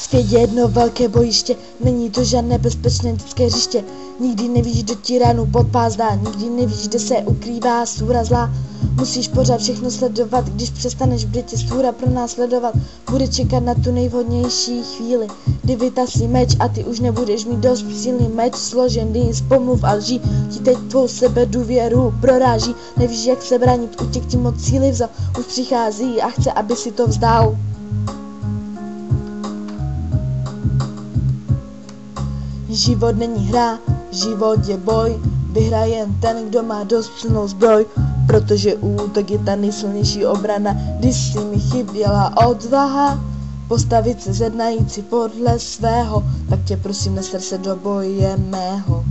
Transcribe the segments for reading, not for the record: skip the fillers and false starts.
Svět je jedno velké bojiště, není to žádné bezpečné dětské hřiště. Nikdy nevíš, kdo ti ránu pod pás dá, nikdy nevíš, kde se ukrývá stůra zlá. Musíš pořád všechno sledovat, když přestaneš, bude tě stůra pro nás sledovat. Bude čekat na tu nejvhodnější chvíli, kdy vytasí meč a ty už nebudeš mít dost silný meč složený z pomluv a lží. Ti teď tvou sebe důvěru proráží, nevíš, jak se bránit, utěk ti moc síly vzal, už přichází a chce, aby si to vzdal. Život není hra, život je boj, vyhraje jen ten, kdo má dost silnou zbroj, protože útok je ta nejsilnější obrana. Když si mi chyběla odvaha postavit se zednající podle svého, tak tě prosím, neser se do boje mého.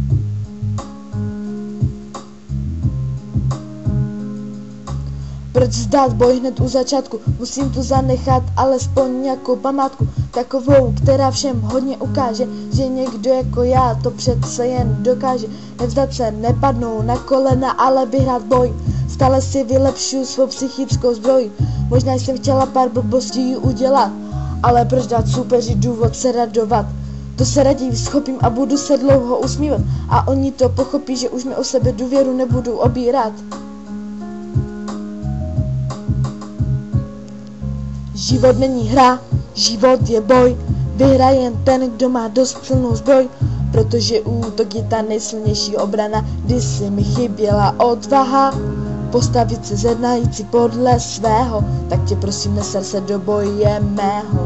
Proč zdát boj hned u začátku? Musím tu zanechat alespoň nějakou památku, takovou, která všem hodně ukáže, že někdo jako já to přece jen dokáže. Nevzdat se, nepadnout na kolena, ale vyhrát boj. Stále si vylepšuju svou psychickou zbroj. Možná jsem chtěla pár blbostí udělat, ale proč dát soupeři důvod se radovat? To se raději schopím a budu se dlouho usmívat, a oni to pochopí, že už mi o sebe důvěru nebudu obírat. Život není hra, život je boj, vyhraje jen ten, kdo má dost silnou zbroj, protože útok je ta nejsilnější obrana. Když si mi chyběla odvaha postavit se zednající podle svého, tak tě prosím, neser se do boje mého.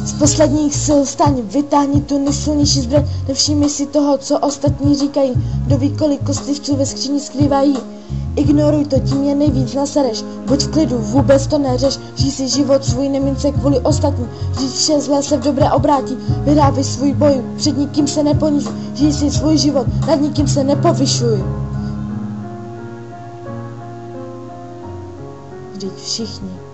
Z posledních sil vstaň, vytáhni tu nejsilnější zbraň, nevšimni si toho, co ostatní říkají, kdo ví, kolik kostlivců ve skříni skrývají. Ignoruj to, tím je nejvíc nasereš, buď v klidu, vůbec to neřeš, žij si život svůj, neměň se kvůli ostatním, žij vše zlé se v dobré obrátí, vyhrávej svůj boj, před nikým se neponižuj, žij si svůj život, nad nikým se nepovyšuj. Vždyť všichni